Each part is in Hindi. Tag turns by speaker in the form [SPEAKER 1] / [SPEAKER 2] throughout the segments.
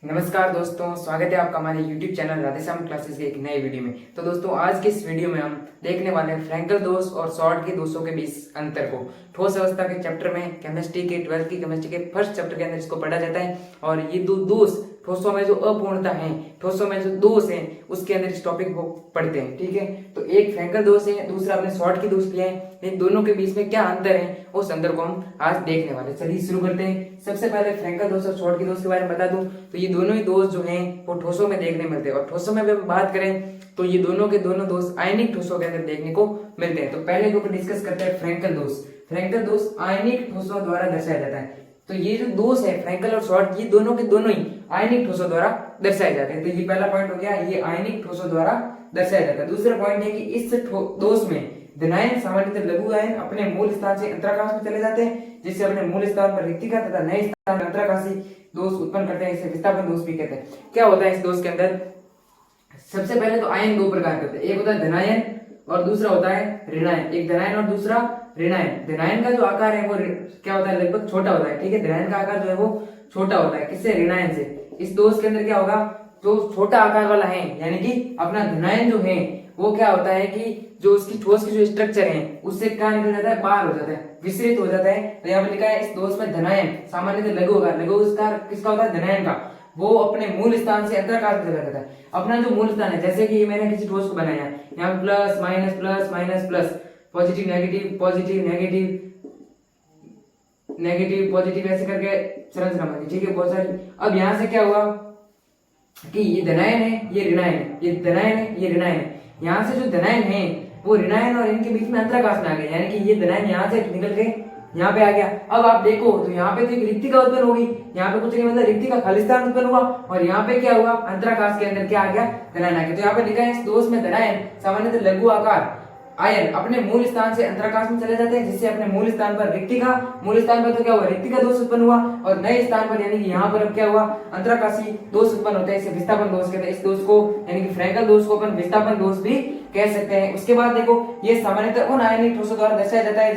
[SPEAKER 1] नमस्कार दोस्तों, स्वागत है आपका हमारे YouTube चैनल राधेश्याम क्लासेस के एक नए वीडियो में। तो दोस्तों, आज के इस वीडियो में हम देखने वाले हैं फ्रैंकल दोष और शॉर्ट के दोषों के बीच अंतर को। ठोस अवस्था के चैप्टर में केमिस्ट्री के 12th की केमिस्ट्री के फर्स्ट चैप्टर के अंदर इसको पढ़ा जाता है और ये दो दोष ठोसों में जो अपूर्णता है, ठोसों में जो दोष है, उसके अंदर इस टॉपिक को पढ़ते हैं। ठीक है, तो एक फ्रैंकल दोष है, दूसरा अपने शॉर्ट की दोष लिया है। इन दोनों के बीच में क्या अंतर है, उस अंतर को हम आज देखने वाले। चलिए शुरू करते हैं। सबसे पहले फ्रैंकल दोष और शॉर्ट की दोष के बारे में बता दूं तो ये दोनों ही दोष जो हैं वो ठोसों में देखने मिलते हैं और ठोसों में अगर बात करें तो ये दोनों के दोनों दोष आयनिक ठोसों के अंदर देखने को मिलते हैं। तो पहले के ऊपर डिस्कस करते हैं फ्रैंकल दोष। फ्रैंकल दोष आयनिक ठोसों द्वारा दर्शाया जाता है। तो ये जो दोष है फ्रैंकल और शॉर्ट, ये दोनों के दोनों ही आयनिक ठोसों द्वारा दर्शाए जाते हैं। तो ये पहला पॉइंट हो गया, ये आयनिक ठोसों द्वारा दर्शाया जाता है। दूसरा पॉइंट है कि इस दोष में धनायन सामान्यतः लघु आयन अपने मूल स्थान से अंतराकाश में चले जाते हैं, जिससे अपने मूल स्थान पर रिक्तिका तथा नए स्थान में अंतराकाशी दोष उत्पन्न करते हैं। इसे विस्थापन दोष भी कहते हैं। क्या होता है इस दोष के अंदर? सबसे पहले तो आयन दो प्रकार के होते हैं, एक होता है धनायन और दूसरा होता है ऋणायन। एक धनायन और दूसरा ऋणायन। धनायन का जो आकार है वो क्या होता है, लगभग छोटा होता है। ठीक है, धनायन का आकार जो है वो छोटा होता है। किससे? ऋणायन से। इस दोष के अंदर क्या होगा, जो छोटा आकार वाला है यानी कि अपना धनायन जो है वो क्या होता है कि जो उसकी ठोस की जो स्ट्रक्चर है उससे क्या निकल जाता है, बाहर हो जाता है, विस्तृत हो जाता है। तो यहाँ पर लिखा है इस दोष में धनायन सामान्यतः लघु होगा। लघु विस्तार किसका होता है? धनायन का। वो अपने मूल स्थान से अंतराकाश में चला जाता है। अपना जो मूल स्थान है, जैसे कि मैंने किसी ठोस को बनाया, यहाँ plus minus plus, positive negative positive negative negative positive, ऐसे करके संरचना बनी। ठीक है, बहुत सारी। अब यहाँ से क्या हुआ कि ये धनायन है, ये ऋणायन है, ये धनायन है, ये ऋणायन है। यहाँ से जो धनायन है वो ऋणायन और इनके बीच में अंतराकाश में आ गया, यानी कि ये धनायन यहाँ से निकल के यहाँ पे आ गया। अब आप देखो तो यहाँ पे तो एक रिक्तिका उत्पन्न होगी, यहाँ पे कुछ नहीं, मतलब रिक्तिका खालिस्तान उत्पन्न हुआ और यहाँ पे क्या हुआ, अंतराकाश के अंदर क्या आ गया, धनायन आ गया। तो यहाँ पे लिखा है इस दोष में धनायन सामान्यतः लघु आकार आयन अपने मूल स्थान से अंतराकाश में चले जाते हैं, जिससे अपने मूल स्थान पर रिक्तिका, मूल स्थान पर तो क्या हुआ, रिक्तिका दोष उत्पन्न हुआ और नए स्थान पर यानी कि यहाँ पर अब क्या हुआ, अंतराकाशी दोष उत्पन्न होता है। इसे विस्थापन दोष कहते हैं। इस दोष को यानी कि फ्रैंकल दोष को अपन विस्थापन दोष भी कह सकते हैं। उसके बाद देखो, ये सामान्यतः उन आयनिक ठोसों द्वारा दर्शाया जाता है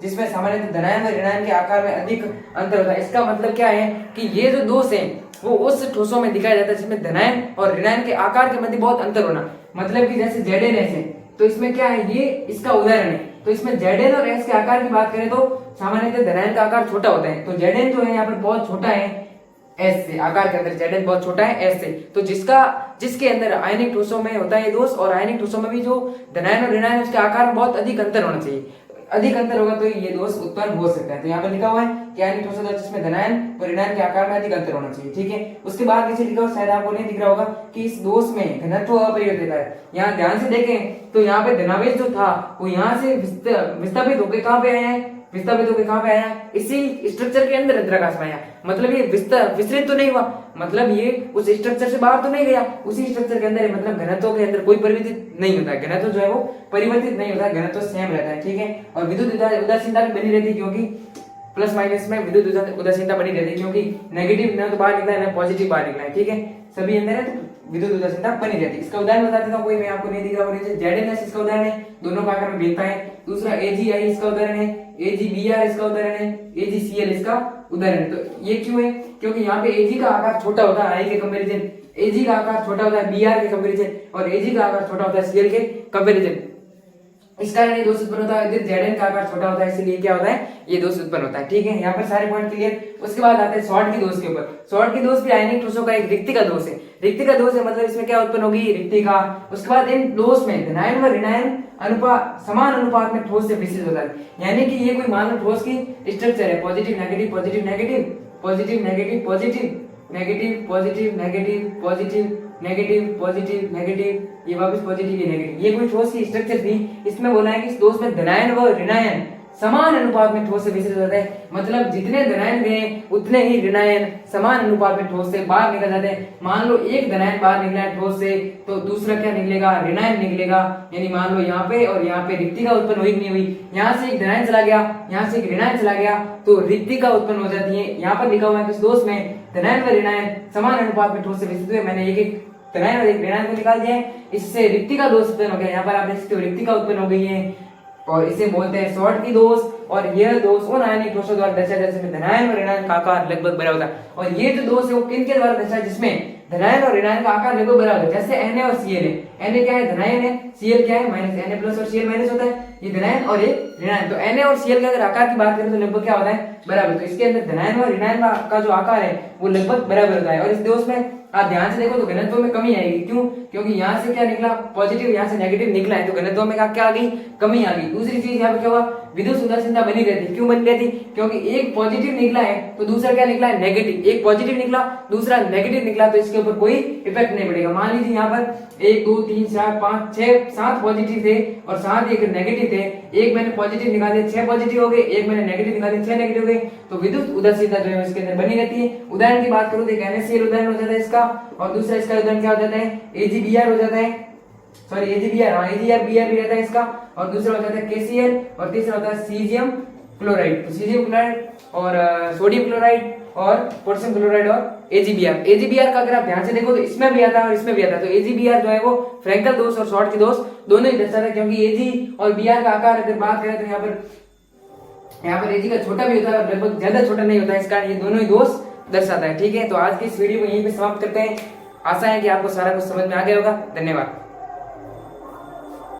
[SPEAKER 1] जिसमें सामान्यतः धनायन और ऋणायन के आकार में अधिक अंतर होता है। इसका मतलब क्या है कि ये जो दोष है वो उस ठोसों में दिखाया जाता है जिसमें धनायन और ऋणायन के आकार के मध्य बहुत अंतर होना। मतलब कि जैसे ZnS है तो इसमें क्या है, ये इसका उदाहरण है। तो इसमें Zn और S के आकार की बात करें तो सामान्यतः धनायन का आकार छोटा होता है। तो Zn जो है यहाँ पर बहुत छोटा है S से, आकार के अंदर Zn बहुत छोटा है S से। तो जिसके अंदर आयनिक ठोसों में होता है ये दोष, और आयनिक ठोसों में भी जो धनायन और ऋणायन उसके आकार में बहुत अधिक अंतर होना चाहिए। अधिक अंतर होगा तो ये दोष उत्पन्न हो सकता है। तो यहाँ पर लिखा हुआ है कि आयनिक ठोसों जिसमें धनायन और ऋणायन के आकार में अधिक अंतर होना चाहिए। ठीक है, उसके बाद नीचे लिखा हुआ, शायद आपको नहीं दिख रहा होगा कि इस दोष में घनत्व अपरिवर्तित है। यहाँ ध्यान से देखें तो यहाँ पे धनावेश जो था वो यहाँ से विस्थापित होकर कहाँ पे आया है, विस्थापित होकर कहाँ पे आया, इसी स्ट्रक्चर के अंदर अंतराकाश में आया। मतलब ये विस्तृत तो नहीं हुआ, मतलब ये उस स्ट्रक्चर से बाहर तो नहीं गया, उसी स्ट्रक्चर के अंदर है। मतलब घनत्व के अंदर कोई परिवर्तित नहीं होता है, घनत्व जो है वो परिवर्तित नहीं होता है, घनत्व सेम रहता है। ठीक है, और विद्युत उदासीनता भी बनी रहती है, क्योंकि प्लस माइनस में विद्युत उदासीनता बनी रहती है, क्योंकि नेगेटिव ना तो बाहर निकला है ना पॉजिटिव बाहर निकला है। ठीक है, सभी अंदर है तो विद्युत उदासीनता बनी रहती है। इसका उदाहरण बता देता हूँ, कोई मैं आपको नहीं दिख रहा होगा। ZnS इसका उदाहरण है, दोनों का आकार में भिन्नता है। दूसरा AgI इसका उदाहरण है, AgBr इसका उदाहरण है, AgCl इसका उदाहरण है। तो ये क्यों है? क्योंकि यहाँ पे Ag का आकार छोटा होता है I के कंपैरिजन, Ag का आकार छोटा होता है Br के कंपैरिजन और Ag का आकार छोटा होता है Cl के कंपैरिजन। इस कारण ये दोष उत्पन्न होता है। Zn का आकार छोटा होता है, इसलिए क्या होता है, ये दोष उत्पन्न होता है। ठीक है, यहाँ पर सारे पॉइंट क्लियर। उसके बाद आते हैं शॉर्ट की दोष के ऊपर। शॉर्ट की दोष भी आयनिक ठोसों का एक रिक्तिका दोष है। रिक्तिका दोष है मतलब इसमें क्या उत्पन्न होगी, रिक्तिका। उसके बाद इन दोष में धनायन व ऋणायन समान अनुपात में ठोस से विस्तृत होता है। यानी कि ये कोई मान लो ठोस की स्ट्रक्चर है, positive negative positive negative positive negative positive negative positive negative positive negative positive negative, ये वापस पॉजिटिव ये नेगेटिव, ये कोई ठोस की स्ट्रक्चर थी। इसमें बोला है कि इस दोष में धनायन व ऋणायन समान अनुपात में ठोस से विस्तृत होता है। मतलब जितने धनायन गए उतने ही ऋणायन समान अनुपात में ठोस से बाहर निकल जाते हैं। मान लो एक धनायन बाहर निकला है ठोस से, तो दूसरा क्या निकलेगा, ऋणायन निकलेगा। यानी मान लो यहाँ पे और यहाँ पे रिक्तिका उत्पन्न हुई कि नहीं हुई, यहाँ से एक धनायन चला गया, यहाँ से एक ऋणायन चला गया, तो रिक्तिका उत्पन्न हो जाती है। यहाँ पर लिखा हुआ है कि इस दोष में धनायन व ऋणायन समान अनुपात में ठोस से विस्तृत हुए। मैंने एक एक धनायन और एक ऋणायन को निकाल दिया है, इससे रिक्तिका दोष उत्पन्न हो गया। यहाँ पर आप देख सकते हो रिक्तिका उत्पन्न हो गई है और इसे बोलते हैं शॉर्ट की दोष। और यह दोष उन आयनिक ठोसों द्वारा दर्शाया जाता है जिसमें धनायन और ऋणायन का आकार लगभग बराबर होता है। और ये जो दोष है वो किन के द्वारा दर्शाया जिसमें धनायन और ऋणायन का आकार लगभग बराबर है। जैसे Na और Cl है, Na क्या है धनायन है, Cl क्या है माइनस, Na प्लस और Cl माइनस होता है, ये धनायन और ये ऋणायन। तो Na और Cl के अगर आकार की बात करें तो लगभग क्या होता है बराबर। तो इसके अंदर धनायन और ऋणायन का जो आकार है वो लगभग बराबर होता है। और इस दोष में आप ध्यान से देखो तो घनत्व में कमी आएगी। क्यों? क्योंकि यहाँ से क्या निकला पॉजिटिव, यहाँ से नेगेटिव निकला है, तो घनत्व में क्या आ गई कमी आ गई। दूसरी चीज यहाँ पे क्या हुआ विद्युत उदासीनता बनी रहती। क्यों बनी रहती? क्योंकि एक पॉजिटिव निकला है तो दूसरा क्या निकला है नेगेटिव, एक पॉजिटिव निकला दूसरा नेगेटिव निकला, तो इसके ऊपर कोई इफेक्ट नहीं पड़ेगा। मान लीजिए यहाँ पर 1 2 3 4 5 6 7 पॉजिटिव थे और 7 एक नेगेटिव थे, एक मैंने पॉजिटिव निकाले 6 पॉजिटिव हो गए, एक मैंने नेगेटिव निकाले 6 नेगेटिव हो गए, तो विद्युत उदासीनता जो है इसके अंदर बनी रहती है। उदाहरण की बात करूं तो NaCl उदाहरण हो जाता है इसका, और दूसरा इसका उदाहरण क्या हो जाता है AgBr हो जाता है, सॉरी AgBr, हाँ AgBr भी रहता है इसका, और दूसरा हो जाता है KCl, और तीसरा होता है सीजियम क्लोराइड। तो सीजियम क्लोराइड और सोडियम क्लोराइड और पोटेशियम क्लोराइड और AgBr का अगर आप ध्यान से देखो तो इसमें भी आता है और इसमें भी आता है। तो AgBr जो है वो फ्रैंकल दोष और शॉर्ट की दोष दोनों ही दर्शाता है, क्योंकि Ag और Br का आकार अगर बात करें तो यहाँ पर Ag का छोटा भी होता है और लगभग ज्यादा छोटा नहीं होता है, इस कारण ये दोनों ही दोष दर्शाता है। ठीक है, तो आज की इस वीडियो को यहीं पे समाप्त करते हैं। आशा है कि आपको सारा कुछ समझ में आ गया होगा। धन्यवाद।